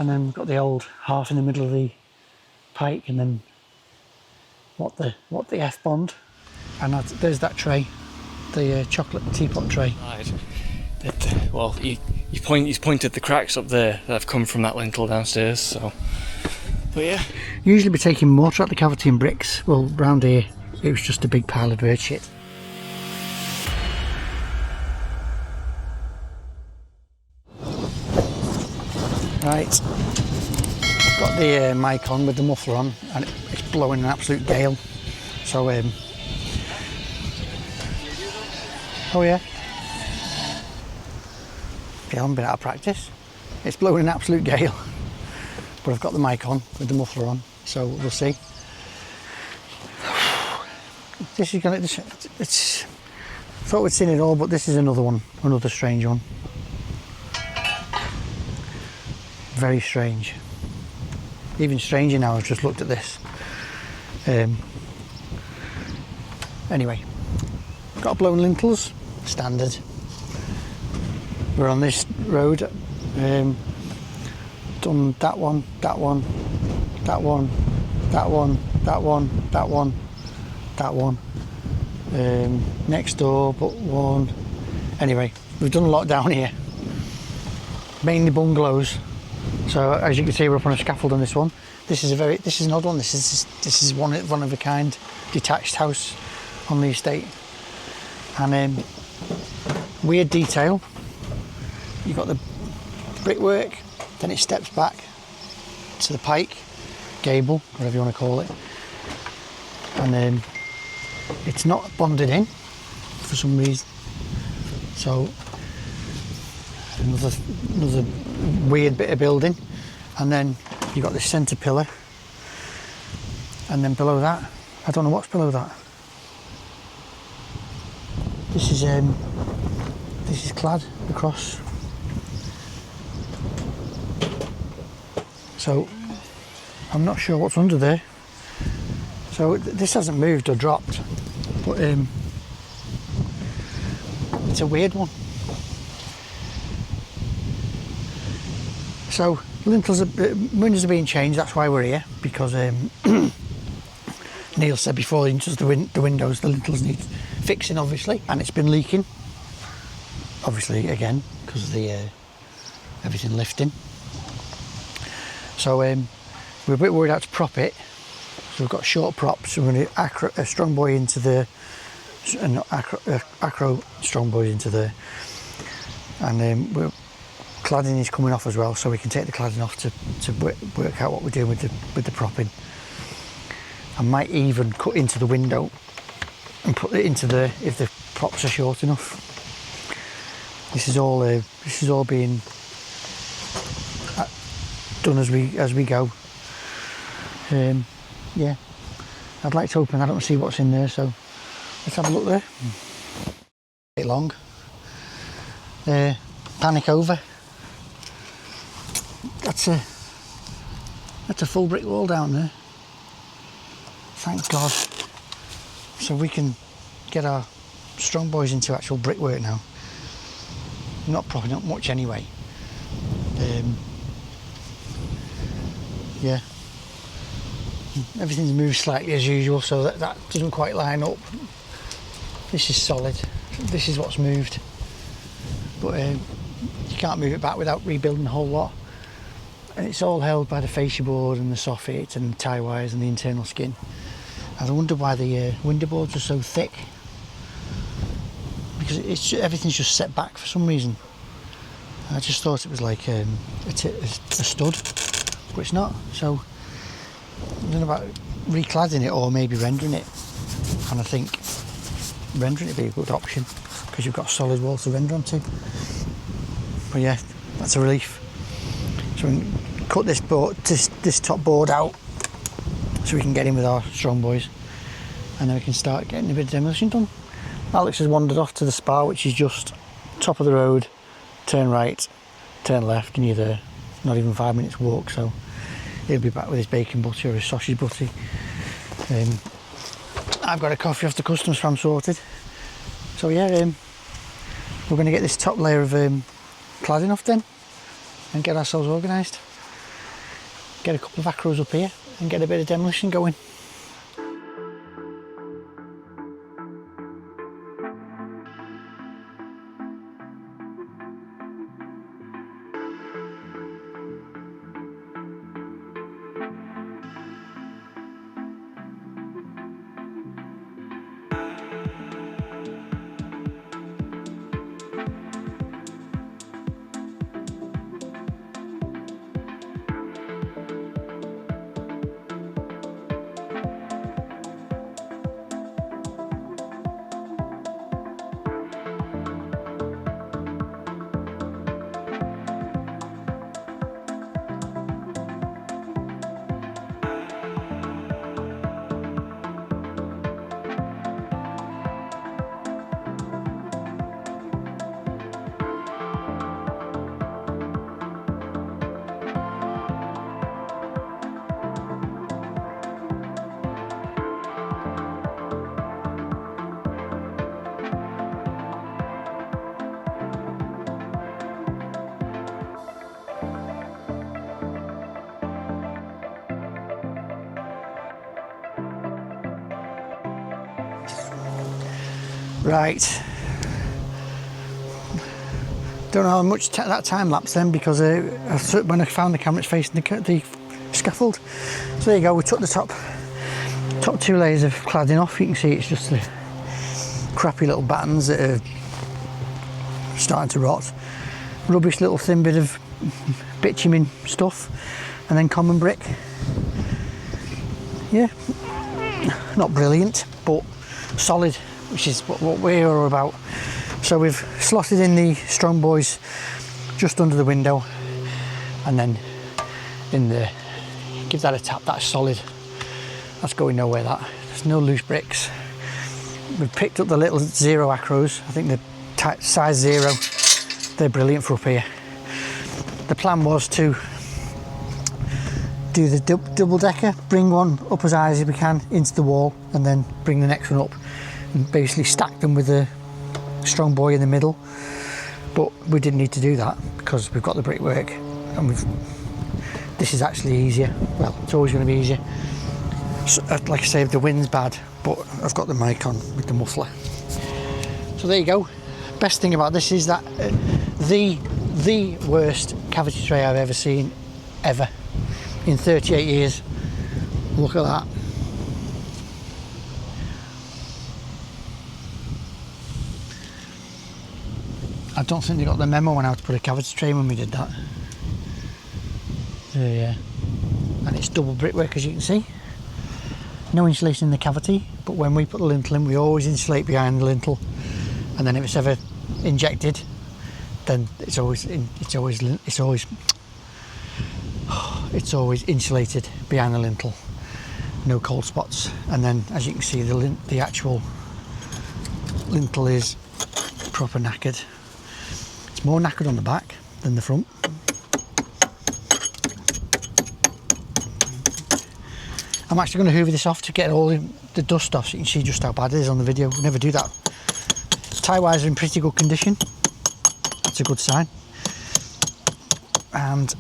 and then we've got the old half in the middle of the pike, and then what the F-bond, and there's that tray, the chocolate teapot tray. Right. Well, he's pointed the cracks up there that have come from that lintel downstairs. So, but yeah, Usually be taking mortar out the cavity and bricks. Well, round here it was just a big pile of dirt shit. Right, got the mic on with the muffler on, and it's blowing an absolute gale. So, oh yeah, I haven't been out of practice. It's blowing an absolute gale, but I've got the mic on with the muffler on, so we'll see. This is gonna. It's. Thought we'd seen it all, but this is another one, another strange one. Very strange. Even stranger now. I've just looked at this. Anyway, got blown lintels, standard. We're on this road. Done that one, that one, that one, that one, that one, that one, that one. Next door, but one. Anyway, we've done a lot down here. Mainly bungalows. So as you can see, we're up on a scaffold on this one. This is an odd one. This is one of a kind detached house on the estate, and weird detail. You've got the brickwork, then it steps back to the pike, gable, whatever you want to call it, and it's not bonded in for some reason. So another weird bit of building, and then you've got this centre pillar, and then below that, I don't know what's below that. This is clad across. So I'm not sure what's under there. So this hasn't moved or dropped, but it's a weird one. So windows are being changed. That's why we're here, because Neil said before, just the windows, the lintels need fixing, obviously, and it's been leaking. Obviously, again, because of the everything lifting. So we're a bit worried out to prop it. So we've got short props. So we're going to strong boy into the, acro strong boys into there, and we're cladding is coming off as well, so we can take the cladding off to work out what we're doing with the propping. I might even cut into the window and put it into there if the props are short enough. This is all being done as we go. Yeah, I'd like to open that up and see what's in there. So let's have a look there. A bit long. Panic over. That's a full brick wall down there. Thank God. So we can get our strong boys into actual brickwork now. Not propping up much anyway. Yeah. Everything's moved slightly as usual, so that doesn't quite line up. This is solid. This is what's moved. But you can't move it back without rebuilding the whole lot. And it's all held by the fascia board and the soffit and the tie wires and the internal skin. And I wonder why the window boards are so thick, because everything's just set back for some reason. I just thought it was like a stud, but it's not. So I don't know about recladding it or maybe rendering it, and I think rendering it would be a good option because you've got a solid wall to render onto. But yeah, that's a relief. So we can cut this top board out so we can get in with our strong boys, and then we can start getting a bit of demolition done. Alex has wandered off to the spa, which is just top of the road, turn right, turn left, and you're there. Not even 5 minutes walk, so he'll be back with his bacon butty or his sausage butty. I've got a coffee off the customs farm sorted. So yeah, we're going to get this top layer of cladding off then and get ourselves organised. get a couple of acros up here and get a bit of demolition going. Right, don't know how much that time lapse then, because when I found the camera it's facing the scaffold. So there you go, we took the top 2 layers of cladding off. You can see it's just the crappy little battens that are starting to rot. Rubbish little thin bit of bitumen stuff, and then common brick. Yeah, not brilliant, but solid, which is what we're all about. So we've slotted in the strong boys just under the window, and then in there, give that a tap. That's solid, that's going nowhere. That there's no loose bricks. We've picked up the little 0 acros. I think the size 0, they're brilliant for up here. The plan was to do the double decker, bring one up as high as we can into the wall, and then bring the next one up and basically stack them with a strong boy in the middle. But we didn't need to do that because we've got the brickwork, and this is actually easier. Well, it's always going to be easier. So, like I say, the wind's bad, but I've got the mic on with the muffler. So there you go. Best thing about this is that the worst cavity tray I've ever seen, ever, in 38 years. Look at that. I don't think they got the memo on how to put a cavity tray when we did that. So yeah, and it's double brickwork, as you can see. No insulation in the cavity, but when we put the lintel in, we always insulate behind the lintel, and then if it's ever injected, then it's always insulated behind the lintel. No cold spots. And then, as you can see, the actual lintel is proper knackered. It's more knackered on the back than the front. I'm actually going to hoover this off to get all the dust off, so you can see just how bad it is on the video. We never do that. Tie wires are in pretty good condition. That's a good sign. And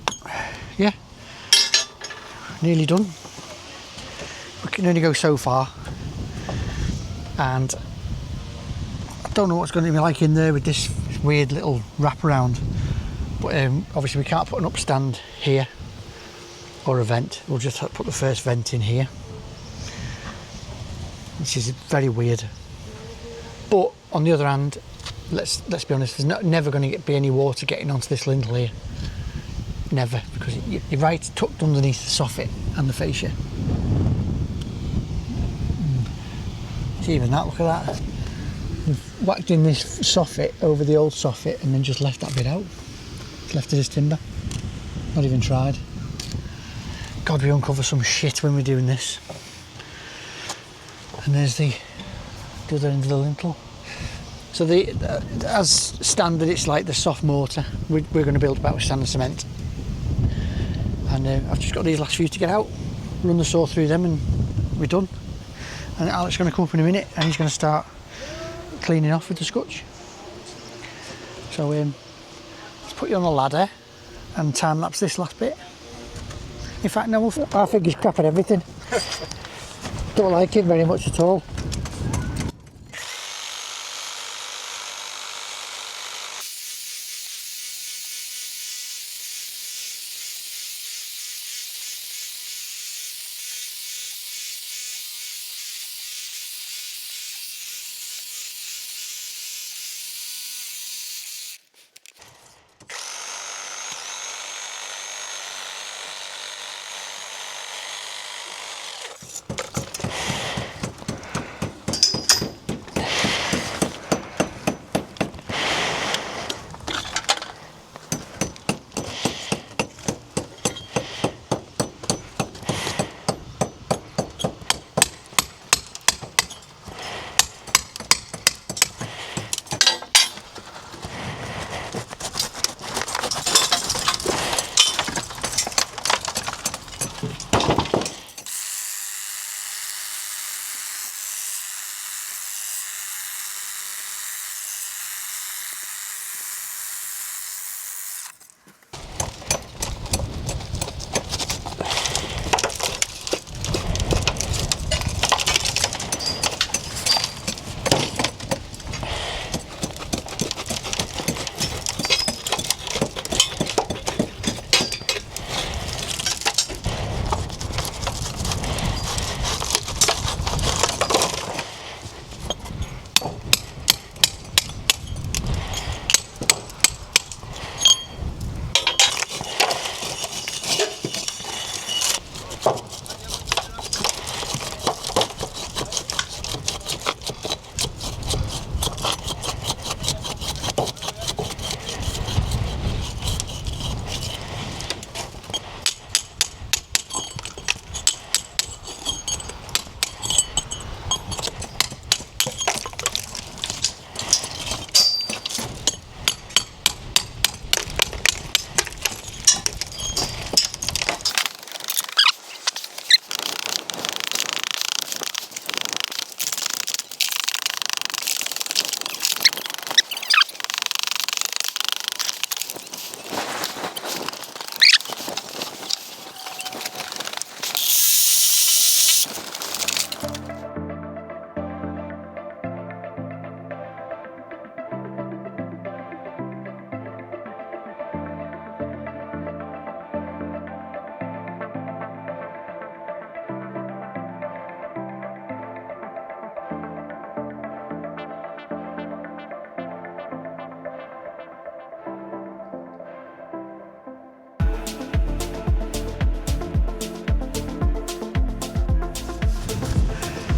yeah, nearly done. We can only go so far, and I don't know what's going to be like in there with this weird little wraparound, but obviously we can't put an upstand here or a vent. We'll just put the first vent in here, which is very weird. But on the other hand, let's be honest, there's never going to be any water getting onto this lintel here. Never, because you're right tucked underneath the soffit and the fascia. See, even that, look at that. We've whacked in this soffit over the old soffit and then just left that bit out. It's left it as timber. Not even tried. God, we uncover some shit when we're doing this. And there's the other end of the lintel. So as standard, it's like the soft mortar. We're going to build about with sand and cement. And I've just got these last few to get out, run the saw through them, and we're done. And Alex is going to come up in a minute, and he's going to start cleaning off with the scotch. So let's put you on the ladder and time lapse this last bit. In fact, no, I think he's crap at everything. Don't like him very much at all.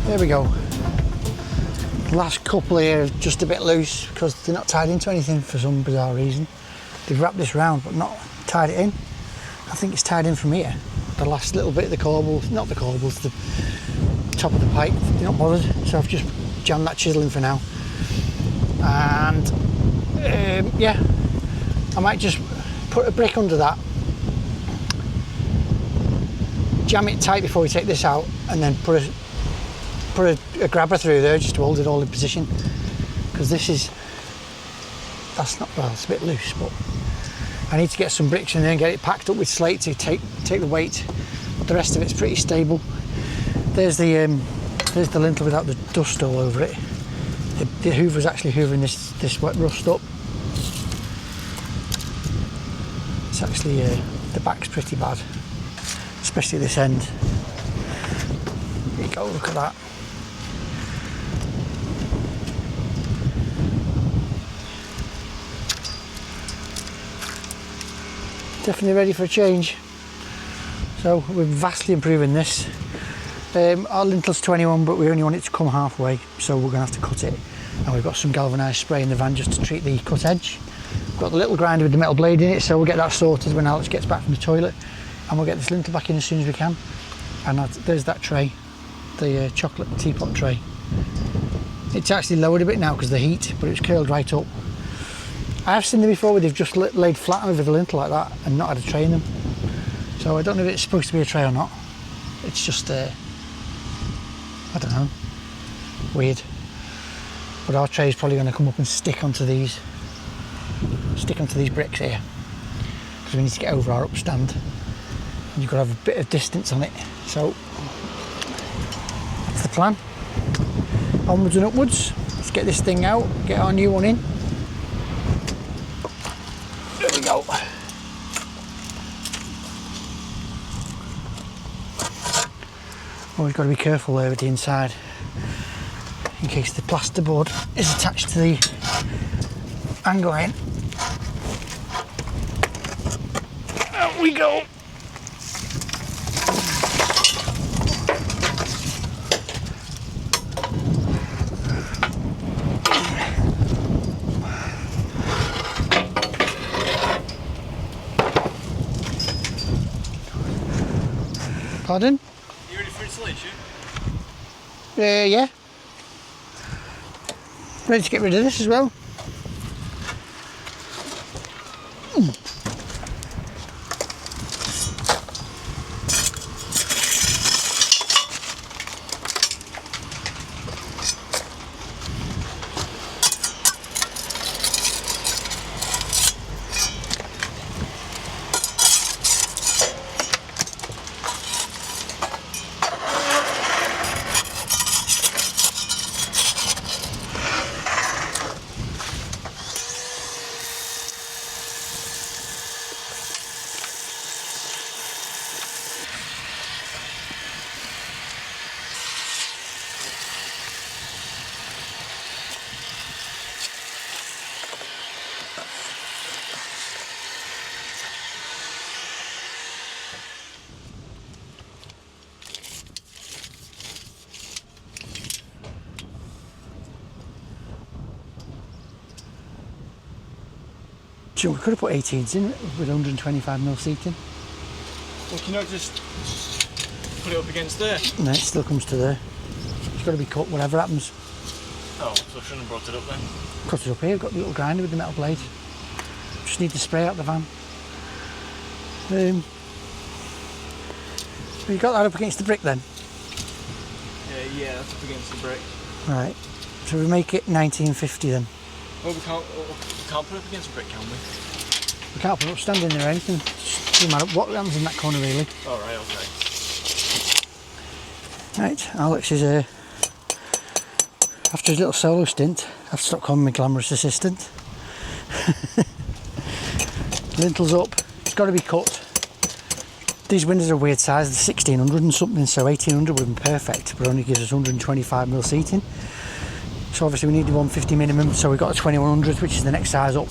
There we go. Last couple here are just a bit loose because they're not tied into anything for some bizarre reason. They've wrapped this round but not tied it in. I think it's tied in from here. The last little bit of the corbels, not the corbels, the top of the pipe, they're not bothered. So I've just jammed that chisel in for now. And yeah, I might just put a brick under that, jam it tight before we take this out, and then put a grabber through there just to hold it all in position, because that's not, well, it's a bit loose, but I need to get some bricks in there and get it packed up with slate to take the weight, but the rest of it's pretty stable. There's the lintel without the dust all over it. The hoover's actually hoovering this wet rust up. It's actually the back's pretty bad, especially this end. There you go, look at that. Definitely ready for a change. So we're vastly improving this. Our lintel's 21, but we only want it to come halfway, so we're going to have to cut it. And we've got some galvanised spray in the van just to treat the cut edge. We've got the little grinder with the metal blade in it, so we'll get that sorted when Alex gets back from the toilet, and we'll get this lintel back in as soon as we can. And there's that tray, the chocolate teapot tray. It's actually lowered a bit now because of the heat, but it's curled right up. I have seen them before where they've just laid flat over the lintel like that and not had a tray in them. So I don't know if it's supposed to be a tray or not. It's just, I don't know, weird. But our tray is probably going to come up and stick onto these bricks here, because we need to get over our upstand. You've got to have a bit of distance on it. So that's the plan. Onwards and upwards. Let's get this thing out, get our new one in. There we go. Always got to be careful there with the inside, in case the plasterboard is attached to the angle iron. Out we go. Pardon? You ready for installation? Yeah. Ready to get rid of this as well. We could have put 18s in with 125mm seating. Well, can you not just put it up against there? No, it still comes to there. It's got to be cut, whatever happens. Oh, so I shouldn't have brought it up then. Cut it up here, got the little grinder with the metal blade. Just need to spray out the van. You got that up against the brick then? Yeah, that's up against the brick. Right, so we make it 1950 then. Well, we can't put it up against a brick, can we? We can't put it up standing there or anything. Just doesn't matter what happens in that corner really. Oh, right, okay. Right, Alex is after his little solo stint, I've stopped calling me glamorous assistant. Lintel's up, it's got to be cut. These windows are a weird size, they're 1600 and something, so 1800 would have been perfect, but only gives us 125mm seating. So obviously we need the 150 minimum, so we've got a 2100, which is the next size up.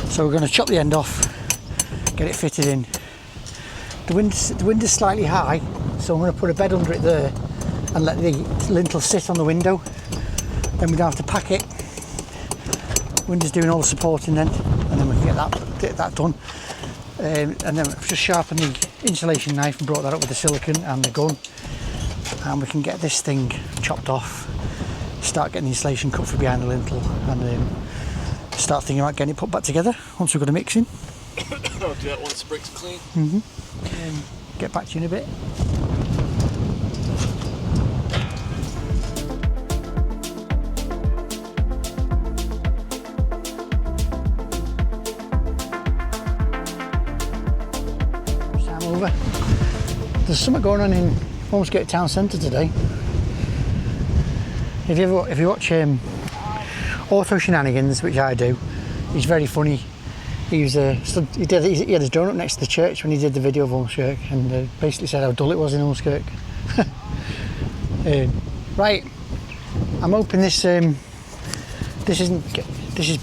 So we're going to chop the end off, get it fitted in. The window's slightly high, so I'm going to put a bed under it there and let the lintel sit on the window. Then we don't have to pack it. Window's doing all the supporting then, and then we can get that done. And then I've just sharpened the insulation knife and brought that up with the silicone and the gun, and we can get this thing chopped off, start getting the insulation cut for behind the lintel, and start thinking about getting it put back together once we've got a mix in. I'll do that once the bricks are clean. Get back to you in a bit. Sam over. There's something going on in Holmesgate Town Centre today. If you watch Auto Shenanigans, which I do, he's very funny. He had his donut next to the church when he did the video of Holmeskirk, and basically said how dull it was in Holmeskirk. Right, I'm hoping this is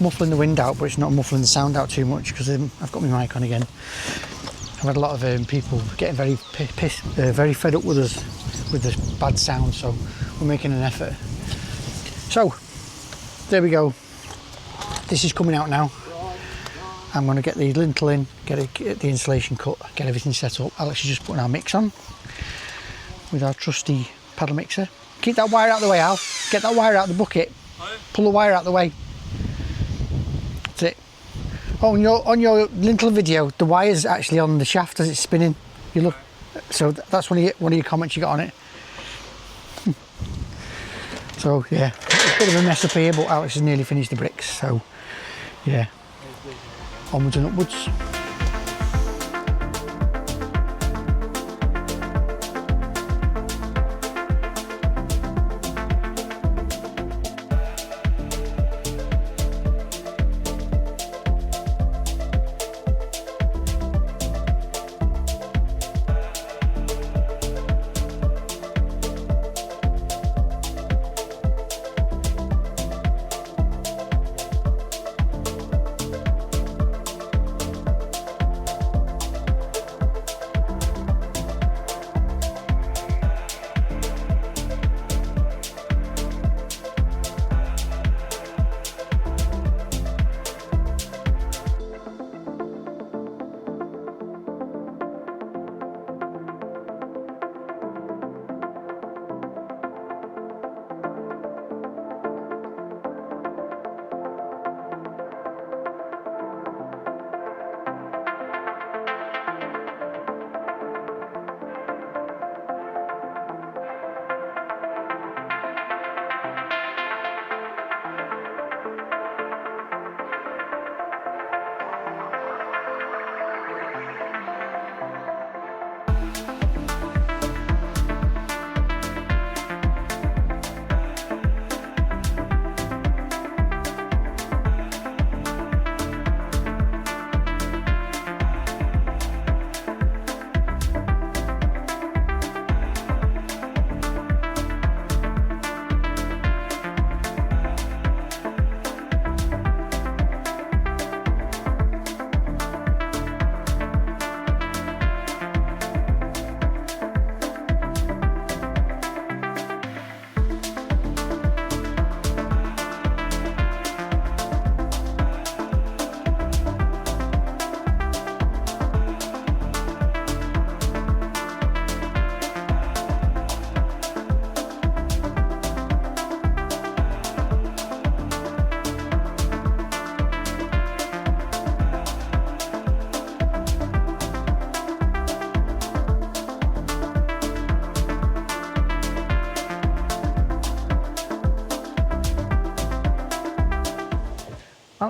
muffling the wind out, but it's not muffling the sound out too much, because I've got my mic on again. I've had a lot of people getting very very fed up with us with this bad sound, so we're making an effort. So there we go. This is coming out now. I'm going to get the lintel in, get the insulation cut, get everything set up. Alex is just putting our mix on with our trusty paddle mixer. Keep that wire out of the way, Al. Get that wire out of the bucket. Pull the wire out of the way. That's it. Oh, on your lintel video, the wire's actually on the shaft as it's spinning. You look. So that's one of your comments you got on it. So yeah, a bit of a mess up here, but Alex has nearly finished the bricks. So yeah. Onwards and upwards.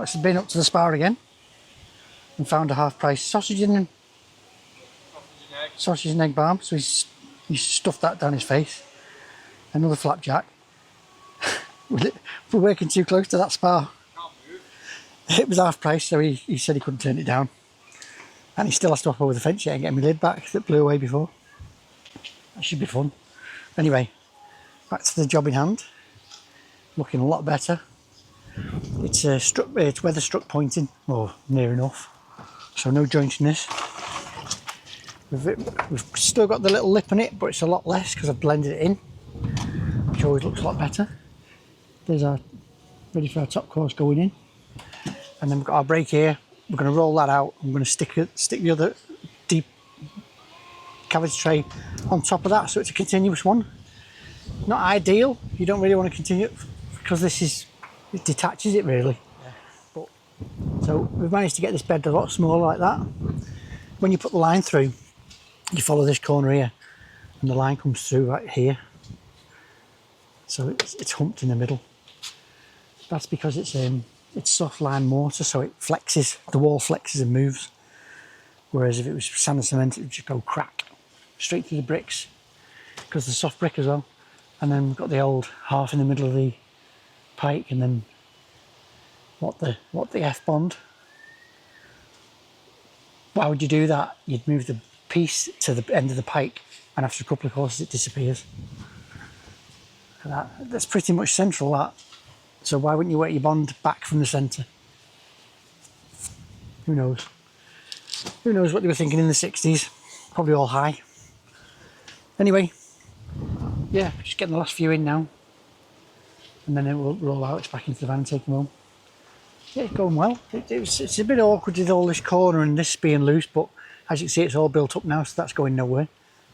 Alex has been up to the Spar again and found a half-price sausage and egg barm. So he's stuffed that down his face. Another flapjack. We're working too close to that Spar. It was half price, so he said he couldn't turn it down. And he still has to hop over the fence yet and get my lid back that blew away before. That should be fun. Anyway, back to the job in hand. Looking a lot better. It's weather struck pointing, or near enough. So no joints in this. We've still got the little lip on it, but it's a lot less because I've blended it in, which always looks a lot better. There's our ready for our top course going in. And then we've got our brake here. We're going to roll that out. I'm going to stick the other deep cavity tray on top of that, so it's a continuous one. Not ideal. You don't really want to continue it because it detaches it really. Yeah. But so we've managed to get this bed a lot smaller like that. When you put the line through, you follow this corner here, and the line comes through right here. So it's humped in the middle. That's because it's soft lime mortar, so it flexes, the wall flexes and moves. Whereas if it was sand and cement, it would just go crack straight through the bricks, because they're soft brick as well. And then we've got the old half in the middle of the pike, and then what the F-bond. Why would you do that? You'd move the piece to the end of the pike, and after a couple of courses it disappears. That's pretty much central, that. So why wouldn't you work your bond back from the centre? Who knows? Who knows what they were thinking in the 60s? Probably all high. Anyway, yeah, just getting the last few in now. And then it will roll out, it's back into the van and take them home. Yeah, it's going well. It's a bit awkward with all this corner and this being loose, but as you can see, it's all built up now, so that's going nowhere.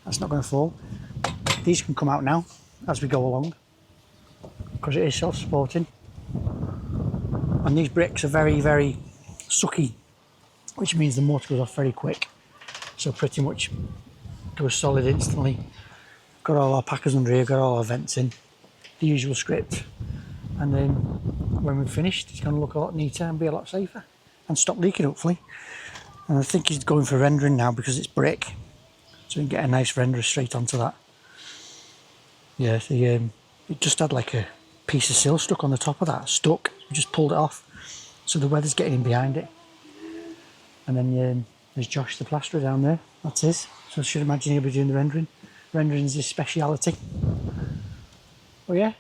That's not going to fall. These can come out now as we go along, because it is self-supporting. And these bricks are very, very sucky, which means the mortar goes off very quick. So pretty much goes solid instantly. Got all our packers under here, got all our vents in, the usual script. And then when we've finished, it's going to look a lot neater and be a lot safer and stop leaking, hopefully. And I think he's going for rendering now because it's brick, so we can get a nice render straight onto that. Yeah, it just had like a piece of sill stuck on the top of that, stuck. We just pulled it off, so the weather's getting in behind it. And then there's Josh, the plasterer, down there. That's his. So I should imagine he'll be doing the rendering. Rendering is his speciality. Oh yeah,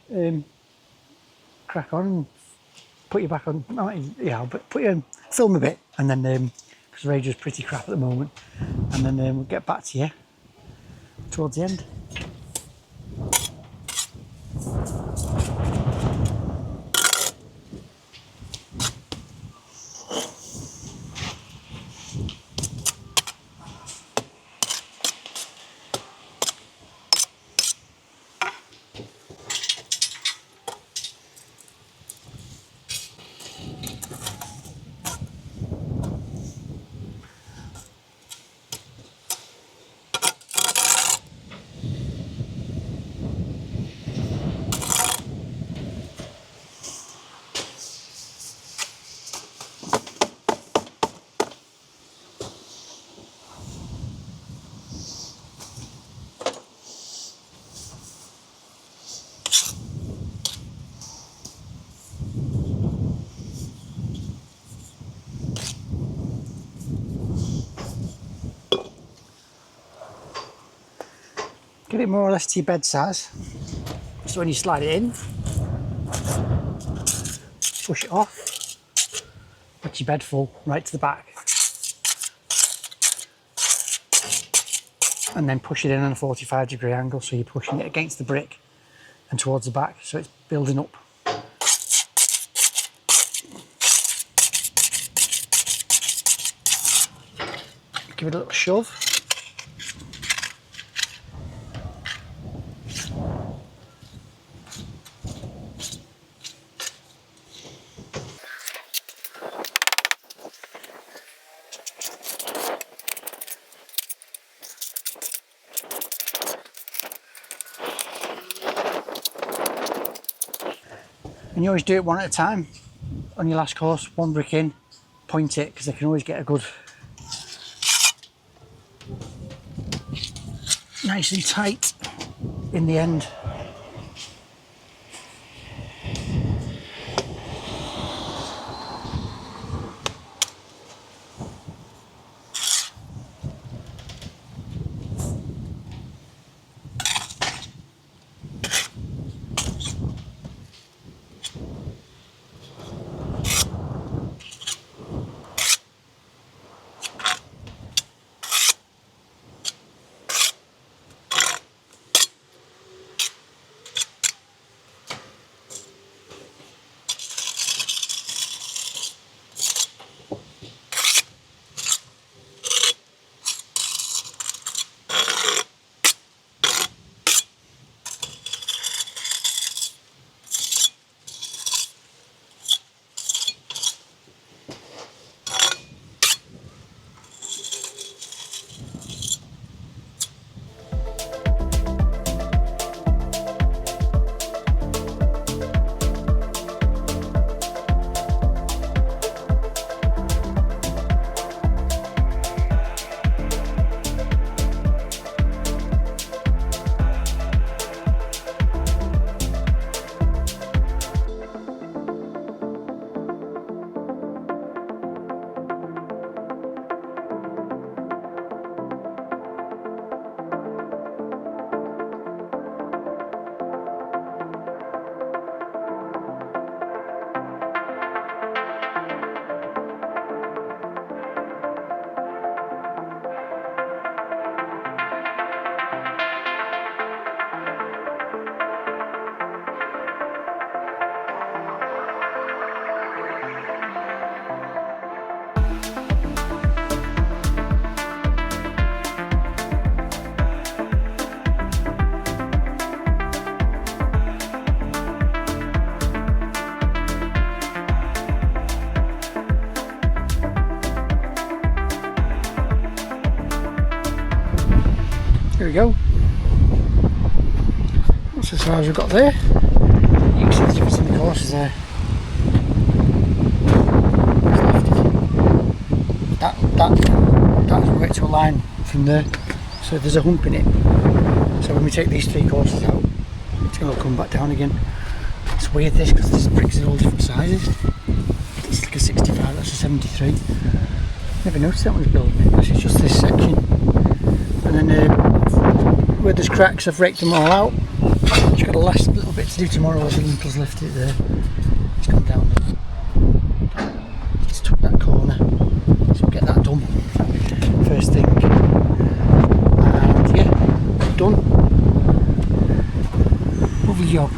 crack on and put you back on. Yeah, but film a bit, and then because the radio's pretty crap at the moment, and then we'll get back to you towards the end. Get it more or less to your bed size. So when you slide it in, push it off, let your bed fall right to the back. And then push it in on a 45-degree angle, so you're pushing it against the brick and towards the back, so it's building up. Give it a little shove. And you always do it one at a time. on your last course, 1 brick in, point it, because they can always get a good, nice and tight in the end. Here we go. That's as far as we've got there. You can see the difference in the courses there. That's right to a line from there. So there's a hump in it. So when we take these 3 courses out, it's going to come back down again. It's weird this, because this bricks are all different sizes. It's like a 65, that's a 73. Never noticed that when I was building it. This is just this section. And then where there's cracks, I've raked them all out. Just got a last little bit to do tomorrow as the lintel's lifted it there. It's gone down. Just took that corner. So we'll get that done first thing. And yeah, done. Lovely job.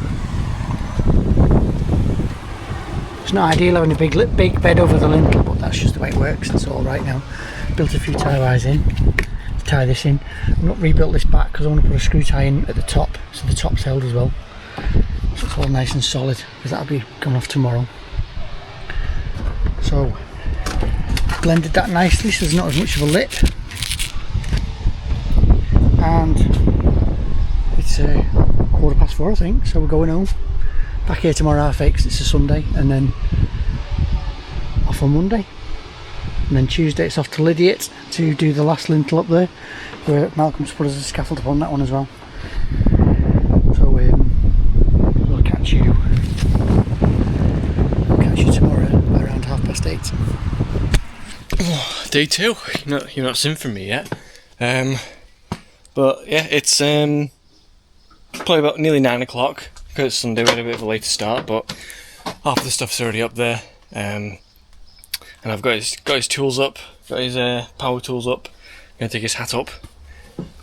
It's not ideal having a big bed over the lintel, but that's just the way it works. That's all right now. Built a few tie wires in. Tie this in. I've not rebuilt this back because I want to put a screw tie in at the top, so the top's held as well, so it's all nice and solid, because that'll be going off tomorrow. So blended that nicely so there's not as much of a lip, and it's 4:15 I think, so we're going home. Back here tomorrow 8:30 because it's a Sunday, and then off on Monday. And then Tuesday it's off to Lydiate to do the last lintel up there, where Malcolm's put us a scaffold upon that one as well. So we'll catch you tomorrow around 8:30. Oh, day 2. You're not seen from me yet. But yeah, it's probably about nearly 9 o'clock because it's Sunday. We had a bit of a later start, but half the stuff's already up there. And I've got his tools up, got his power tools up. Gonna take his hat up,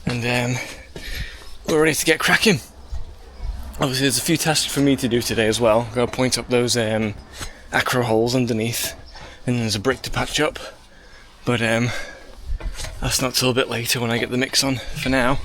and we're ready to get cracking. Obviously, there's a few tasks for me to do today as well. Gotta point up those acro holes underneath, and there's a brick to patch up. But that's not till a bit later when I get the mix on. For now.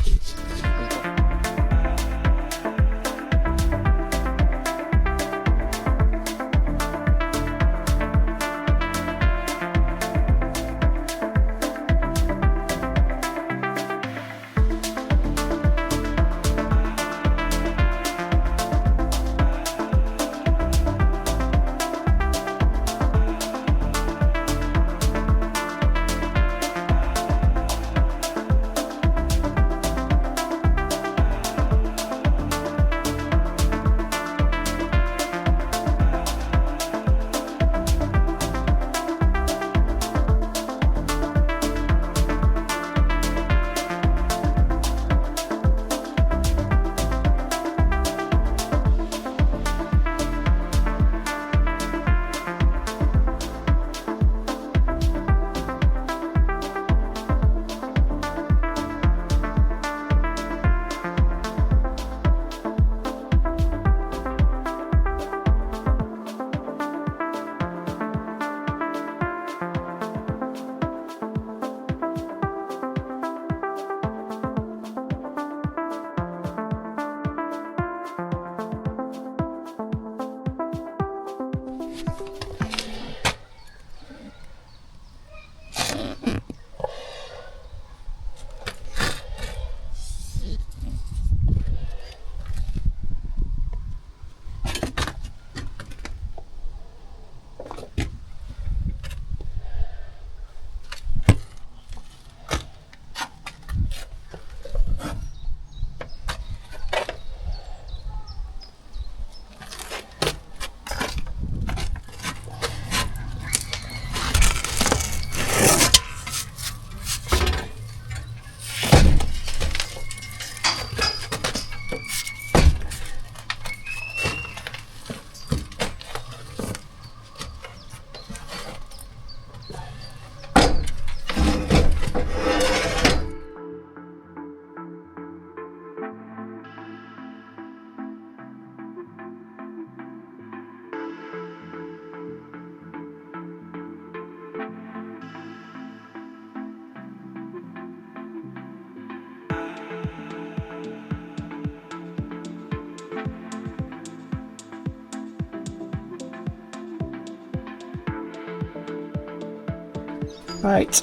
Right,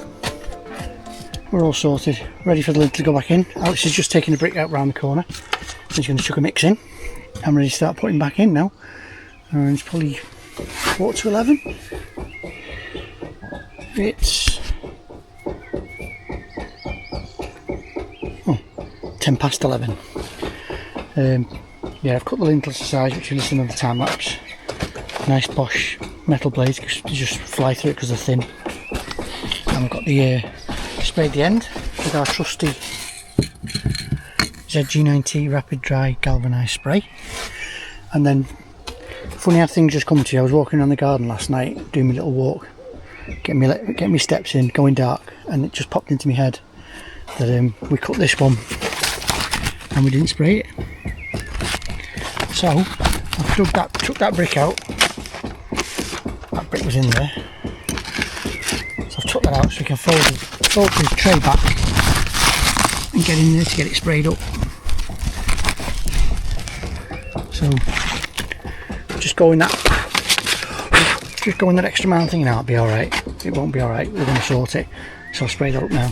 we're all sorted, ready for the lid to go back in. Alex is just taking a brick out round the corner. He's going to chuck a mix in. I'm ready to start putting back in now. And it's probably 11:15. It's 11:10. Yeah, I've cut the lintels to size, which you'll listen on the time lapse. Nice Bosch metal blades, you just fly through it because they're thin. And we've got the sprayed the end with our trusty ZG90 Rapid Dry Galvanised Spray. And then, funny how things just come to you. I was walking around the garden last night, doing my little walk, getting my steps in, going dark, and it just popped into my head that we cut this one and we didn't spray it. So I took that brick out. That brick was in there, so I've took that out so we can fold the tray back and get in there to get it sprayed up. So just go in that extra mile thing now, it'll be alright. It won't be alright, we're going to sort it. So I'll spray that up now.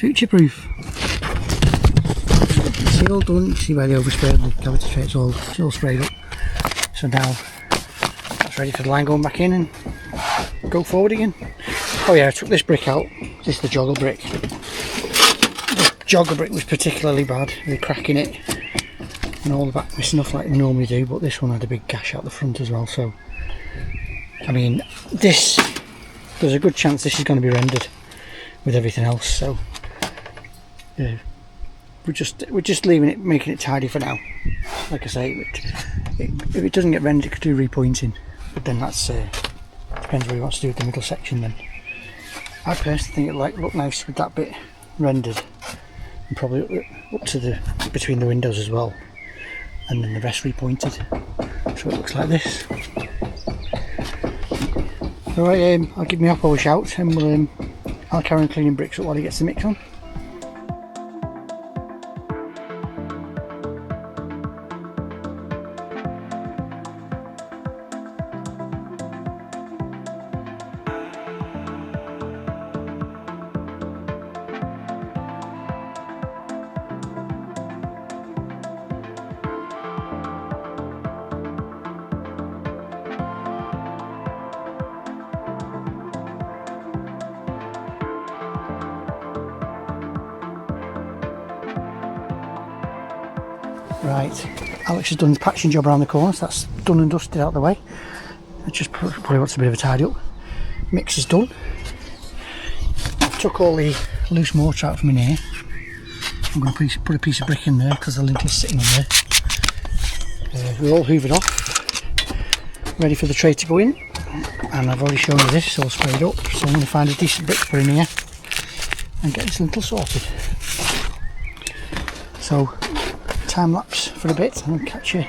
Future proof. It's all done. You see where they oversprayed the cavity tray, it's all sprayed up. So now that's ready for the line going back in and go forward again. Oh yeah, I took this brick out. This is the jogger brick. The jogger brick was particularly bad, with a crack in it and all the back missing off like they normally do, but this one had a big gash out the front as well. So I mean, there's a good chance this is going to be rendered with everything else. So we're just leaving it, making it tidy for now. Like I say, if it doesn't get rendered, it could do repointing, but then that's depends what he wants to do with the middle section. Then I personally think it'd look nice with that bit rendered, and probably up to the between the windows as well, and then the rest repointed, so it looks like this. Alright, I'll give my oppo a shout, and I'll carry on cleaning bricks up while he gets the mix on. Right, Alex has done his patching job around the corner, so that's done and dusted out of the way. I just probably wants a bit of a tidy up. Mix is done. I've took all the loose mortar out from in here. I'm going to put a piece of brick in there because the lintel's sitting on there. We're all hoovered off, ready for the tray to go in. And I've already shown you this, it's all sprayed up, so I'm going to find a decent brick to put in here and get this lintel sorted. So time lapse for a bit and I'll catch you.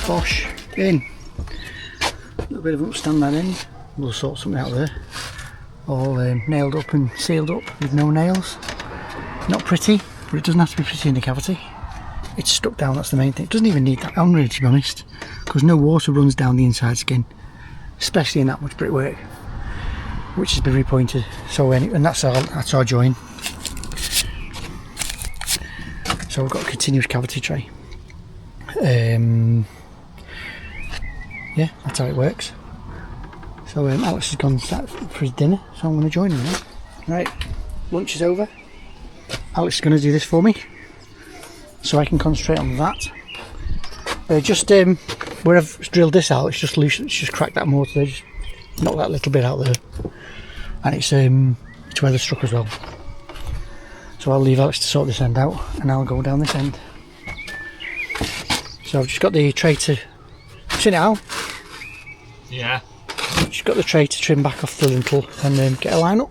Bosch in. A little bit of an upstand that end. We'll sort something out there. All nailed up and sealed up with no nails. Not pretty, but it doesn't have to be fitted in the cavity. It's stuck down, that's the main thing. It doesn't even need that on really, to be honest, because no water runs down the inside skin, especially in that much brickwork, which has been repointed. So and that's our join. So we've got a continuous cavity tray. Yeah, that's how it works. So Alex has gone for his dinner, so I'm going to join him now. Right, lunch is over. Alex is going to do this for me, so I can concentrate on that. Where I've drilled this out, it's just loose. It's just cracked that mortar there, just knock that little bit out there, and it's where the struck as well. So I'll leave Alex to sort this end out, and I'll go down this end. So I've just got the tray to seen it out. Yeah. Just got the tray to trim back off the lintel and get a line up.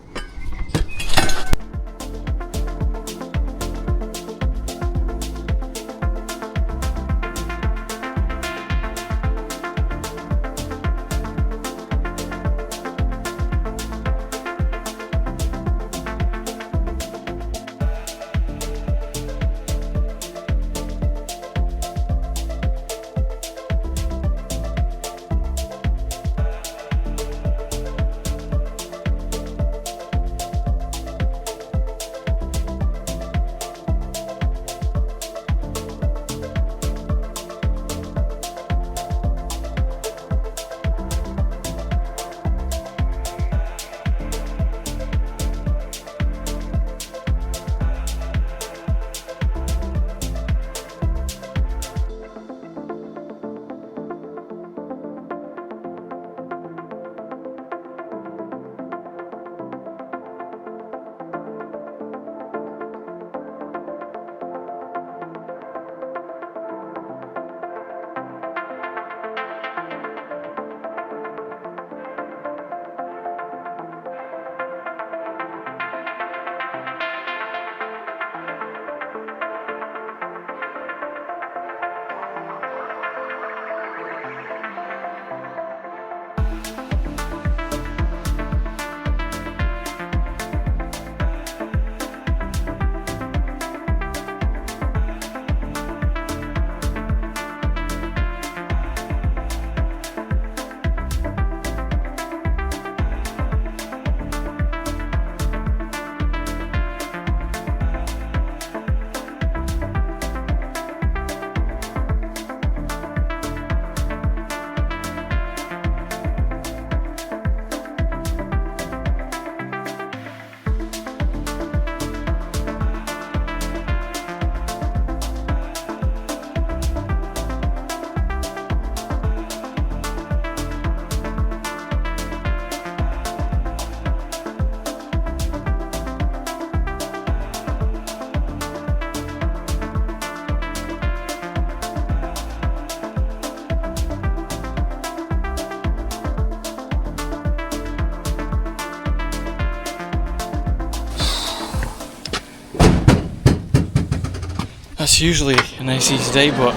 That's usually a nice easy day, but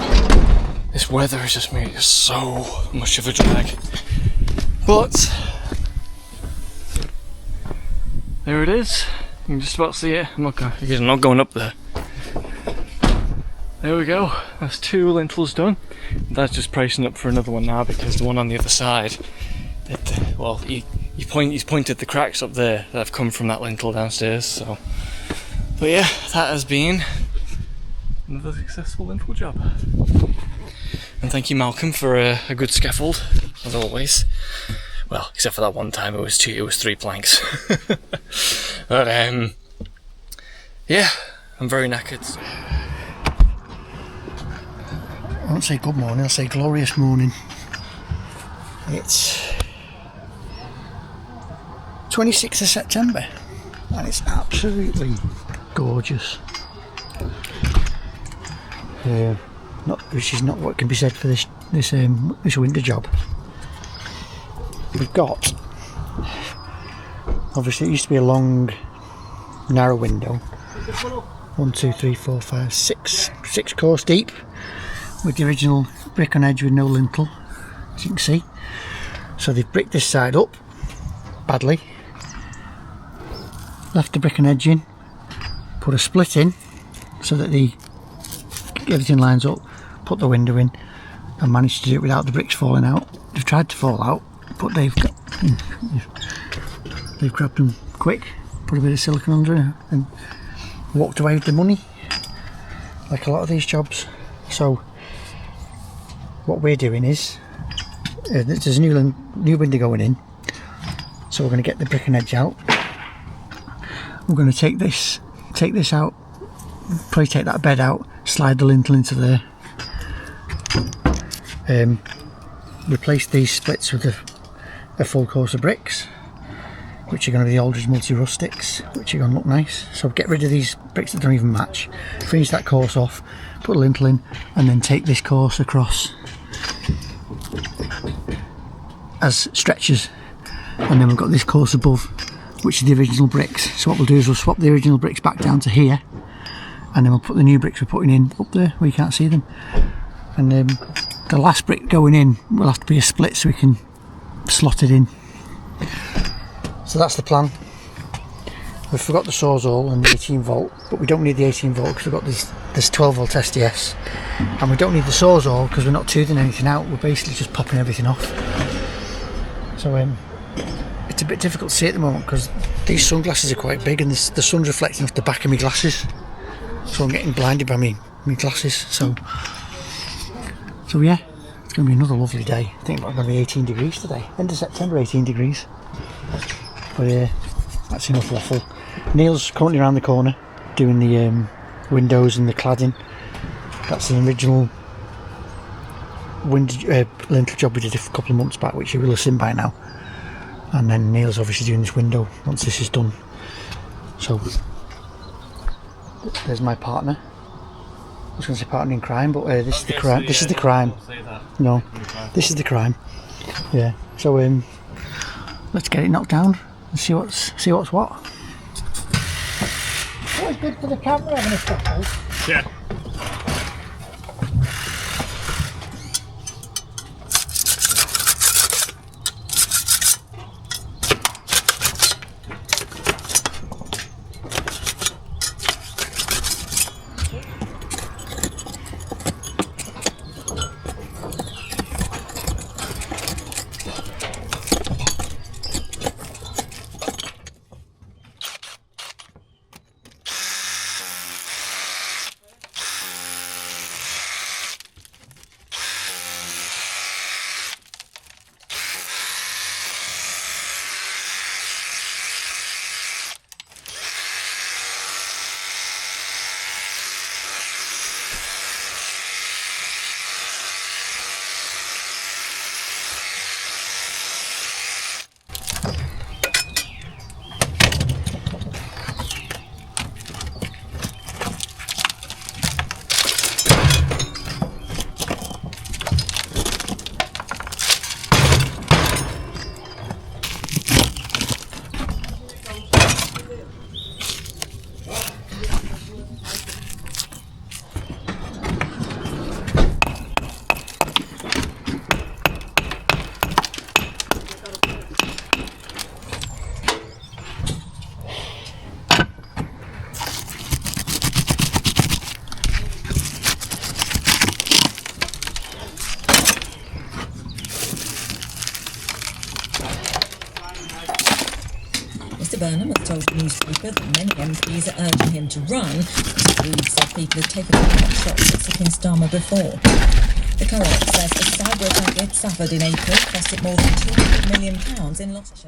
this weather has just made it so much of a drag. But there it is. You can just about see it. I'm not going up there. There we go. That's 2 lintels done. That's just pricing up for another one now because the one on the other side, well, he's pointed the cracks up there that have come from that lintel downstairs. So, but yeah, that has been another successful lintel job. And thank you, Malcolm, for a good scaffold as always. Well, except for that one time, it was 3 planks. But yeah, I'm very knackered. I won't say good morning, I'll say glorious morning. It's 26th of September and it's absolutely gorgeous. Which is not what can be said for this winter job. We've got, obviously it used to be a long narrow window, 1, 2, 3, 4, 5, 6 course deep, with the original brick on edge with no lintel, as you can see. So they've bricked this side up badly, left the brick on edge in, put a split in so that everything lines up, put the window in, and managed to do it without the bricks falling out. They've tried to fall out, but they've grabbed them quick, put a bit of silicone under and walked away with the money, like a lot of these jobs. So what we're doing is, there's a new window going in, so we're going to get the brick and edge out. We're going to take this out, probably take that bed out, slide the lintel into there, replace these splits with a full course of bricks, which are going to be the Aldridge multi-rustics, which are going to look nice. So get rid of these bricks that don't even match, finish that course off, put a lintel in, and then take this course across as stretchers, and then we've got this course above, which are the original bricks. So what we'll do is we'll swap the original bricks back down to here, and then we'll put the new bricks we're putting in up there where you can't see them, and the last brick going in will have to be a split so we can slot it in. So that's the plan. We've forgot the Sawzall and the 18 volt, but we don't need the 18 volt because we've got this 12 volt SDS, and we don't need the Sawzall because we're not toothing anything out, we're basically just popping everything off. So it's a bit difficult to see at the moment because these sunglasses are quite big and the sun's reflecting off the back of my glasses, so I'm getting blinded by my glasses. So yeah, it's going to be another lovely day. I think it's going to be 18 degrees today, end of September, 18 degrees. But that's enough waffle. Neil's currently around the corner doing the windows and the cladding. That's the original lintel job we did a couple of months back, which you will have seen by now. And then Neil's obviously doing this window once this is done. So there's my partner. I was going to say partner in crime, but this is the crime. This is the crime. No, this is the crime. Yeah. So let's get it knocked down and see what's what. Always good for the camera having a photo. Yeah. Mr Burnham has told the newspaper that many MPs are urging him to run. Reid said people had taken pot shots at Sir Starmer before. The co-op says the cyber attack it suffered in April cost it more than £200 million in losses.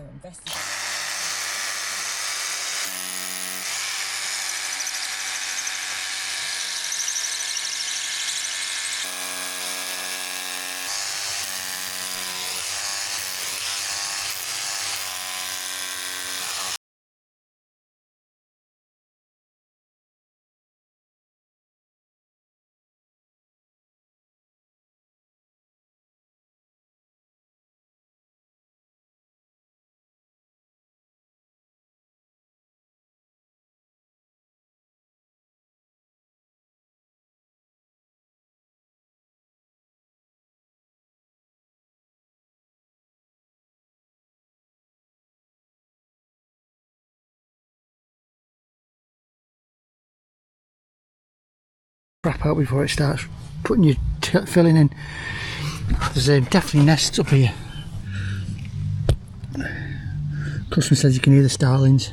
wrap out before it starts putting your filling in. There's definitely nests up here. Customer says you can hear the starlings.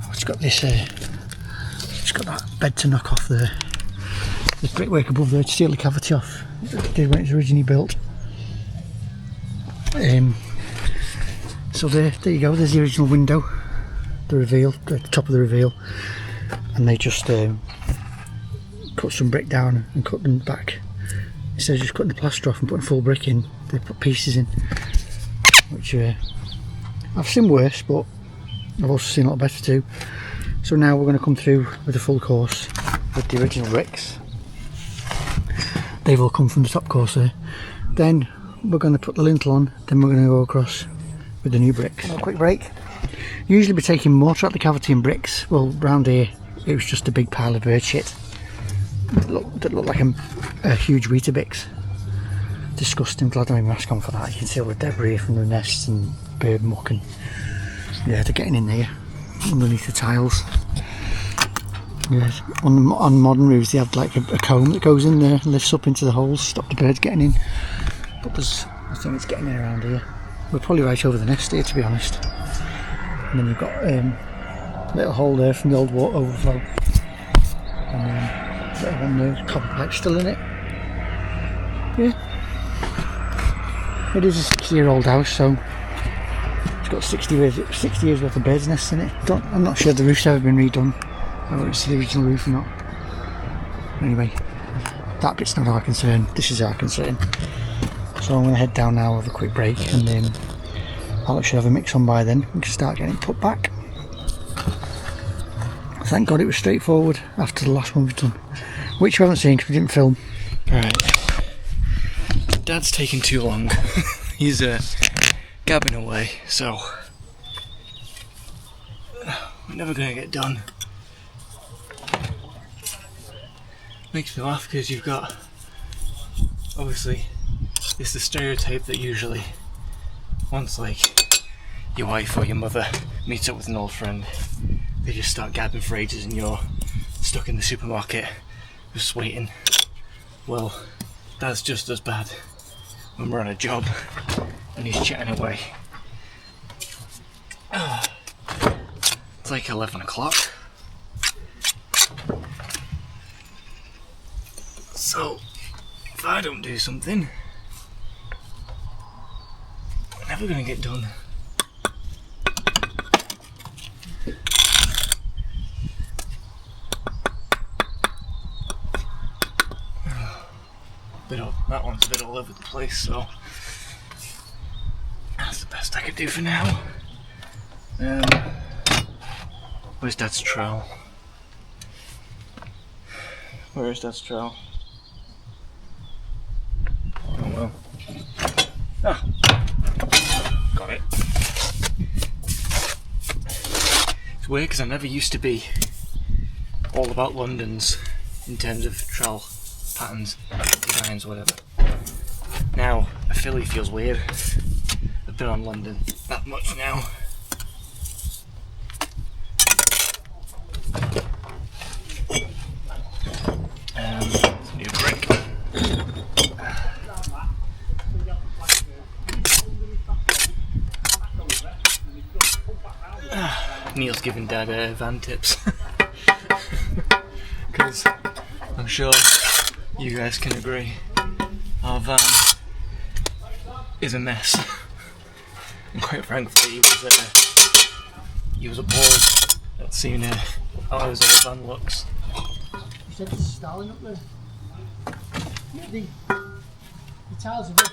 It's got this, it's got that bed to knock off there. There's brickwork above there to seal the cavity off. It did when it was originally built. So there you go. There's the original window, the reveal, the top of the reveal, and they just cut some brick down and cut them back. Instead of just cutting the plaster off and putting full brick in, they put pieces in, which I've seen worse, but I've also seen a lot better too. So now we're going to come through with a full course with the original bricks. They've all come from the top course there. Then we're going to put the lintel on, then we're going to go across with the new bricks. A quick break. Usually be taking mortar out the cavity and bricks. Well, round here it was just a big pile of bird shit that looked like a huge Weetabix. Disgusting. Glad I have my mask on for that. You can see all the debris from the nests and bird muck, and yeah, they're getting in there underneath the tiles. Yes. On modern roofs they have like a comb that goes in there and lifts up into the holes, stop the birds getting in. But I think it's getting in around here. We're probably right over the nest here, to be honest. And then you've got a little hole there from the old water overflow, and little one there, copper pipe still in it. Yeah, it is a 60-year-old house, so it's got 60 years worth of birds' nests in it. I'm not sure if the roof's ever been redone, or it's the original roof or not. Anyway, that bit's not our concern. This is our concern. So I'm going to head down now, have a quick break, and then I should have a mix on by then. We can start getting it put back. Thank God it was straightforward after the last one we've done, which we haven't seen because we didn't film. Right. Dad's taking too long. He's gabbing away, so we're never going to get done. Makes me laugh because you've got, obviously, it's the stereotype that usually once like your wife or your mother meets up with an old friend, they just start gabbing for ages and you're stuck in the supermarket just waiting. Well, that's just as bad when we're on a job and he's chatting away. It's like 11 o'clock. So, if I don't do something, we're never going to get done. That one's a bit all over the place, so that's the best I could do for now. Where's Dad's trowel? Where is Dad's trowel? Oh well. Ah, got it. It's weird because I never used to be all about London's in terms of trowel patterns, designs, whatever. Now a Philly feels weird. I've been on London that much now. New brick. Neil's giving Dad van tips because I'm sure you guys can agree our van is a mess, and quite frankly he was appalled at seeing how his old van looks. You said there's Stalin up there. Yeah, the tiles are rich.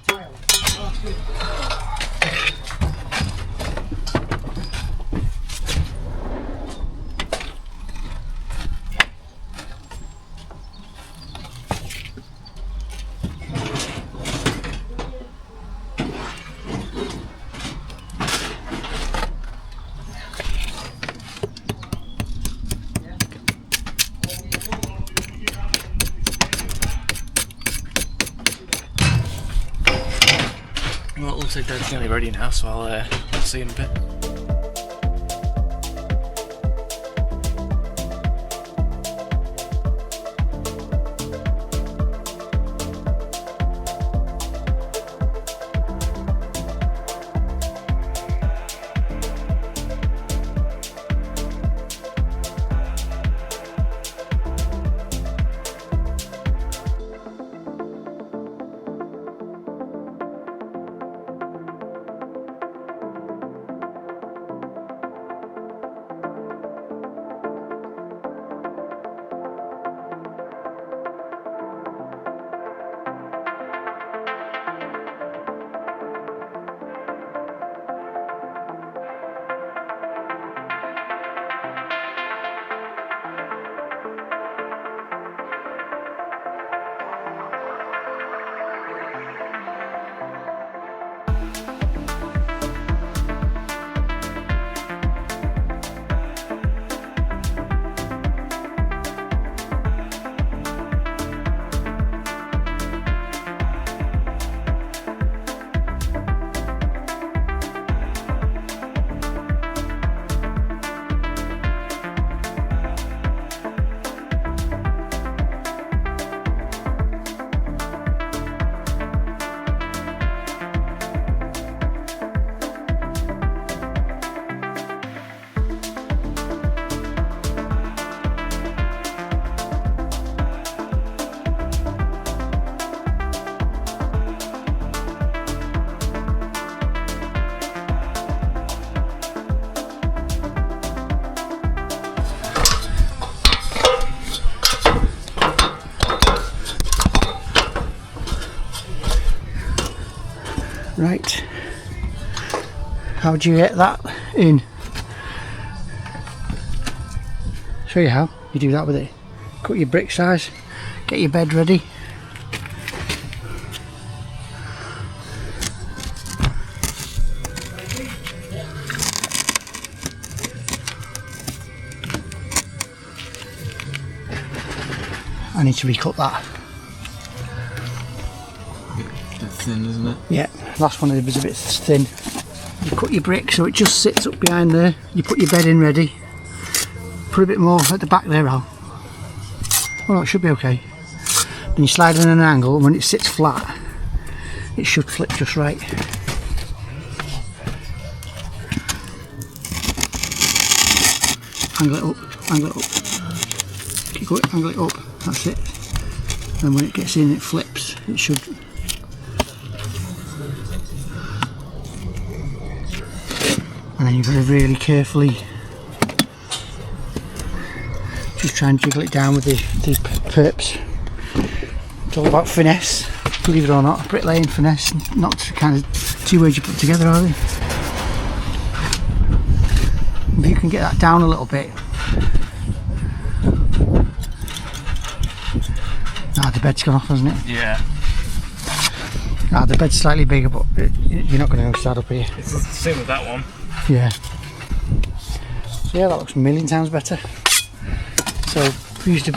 Tile. Oh, that's good. Well, it looks like Dad's nearly ready now, so I'll see you in a bit. Right. How do you get that in? Show you how. You do that with it. Cut your brick size. Get your bed ready. I need to recut that. That's thin, isn't it? Yeah, last one was a bit thin. You cut your brick so it just sits up behind there. You put your bed in ready. Put a bit more at the back there, Al. Oh no, it should be okay. Then you slide it in an angle, and when it sits flat, it should flip just right. Angle it up, angle it up. Keep going, angle it up, that's it. And when it gets in, it flips. It should. And then you've got to really carefully just try and jiggle it down with these perps. It's all about finesse, believe it or not. Bricklaying finesse, not kind of two words you put together, are they? If you can get that down a little bit. Ah, the bed's gone off, hasn't it? Yeah. Ah, the bed's slightly bigger, but you're not going to go start up here. It's the same with that one. Yeah. So yeah, that looks a million times better. So we used to,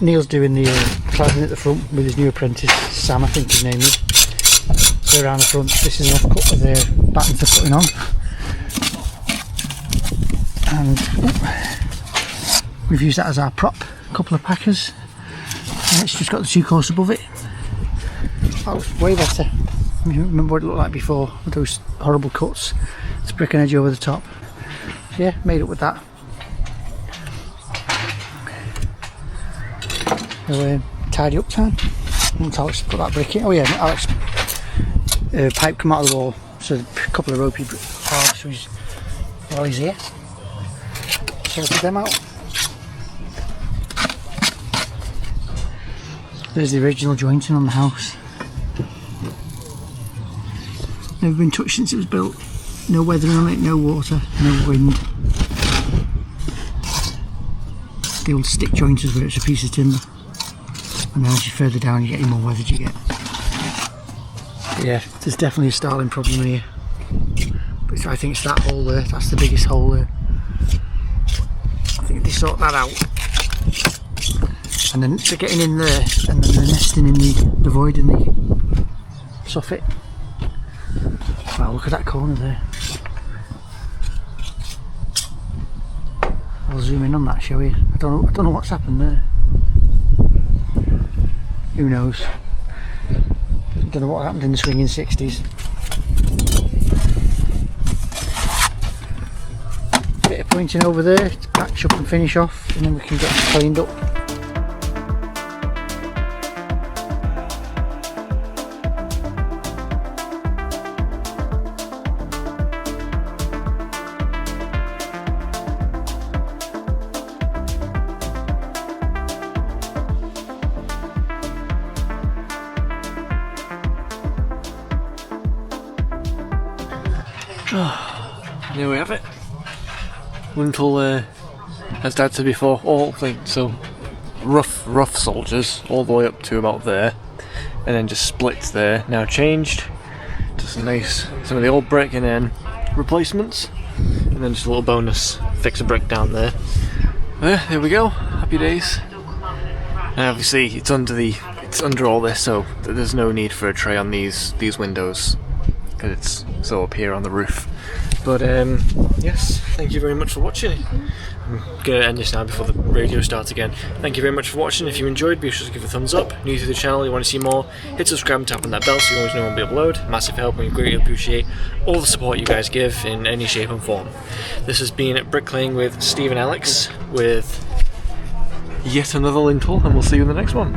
Neil's doing the cladding at the front with his new apprentice Sam, I think his name is. So around the front, this is an off-cut of the battens they're putting on. And we've used that as our prop, a couple of packers. And it's just got the two course above it. That looks way better. You remember what it looked like before with those horrible cuts. It's brick and edge over the top. So yeah, made up with that. So tidy up time. Once Alex put that brick in. Oh yeah, Alex pipe come out of the wall. So a couple of ropey halves. So while he's here, sorted them out. There's the original jointing on the house. Never been touched since it was built. No weathering on it, no water, no wind. The old stick jointers where it's a piece of timber. And then as you further down you get more weathered you get. But yeah, there's definitely a styling problem here. But I think it's that hole there, that's the biggest hole there. I think they sort that out. And then they're getting in there and then they're nesting in the void in the soffit. Wow, look at that corner there. I'll zoom in on that, shall we? I don't know what's happened there. Who knows? Don't know what happened in the swinging 60s. Bit of pointing over there to patch up and finish off, and then we can get it cleaned up. There we have it. Lintel, as Dad said before, all things so rough soldiers all the way up to about there, and then just splits there. Now changed to some of the old brick and then replacements, and then just a little bonus fix a brick down there. There we go. Happy days. And obviously it's under all this, so there's no need for a tray on these windows because it's so up here on the roof. But yes, thank you very much for watching. I'm going to end this now before the radio starts again. Thank you very much for watching. If you enjoyed, be sure to give a thumbs up. New to the channel, you want to see more, hit subscribe and tap on that bell so you always know when we upload. Massive help, and we greatly appreciate all the support you guys give in any shape and form. This has been Bricklaying with Steve and Alex with yet another lintel, and we'll see you in the next one.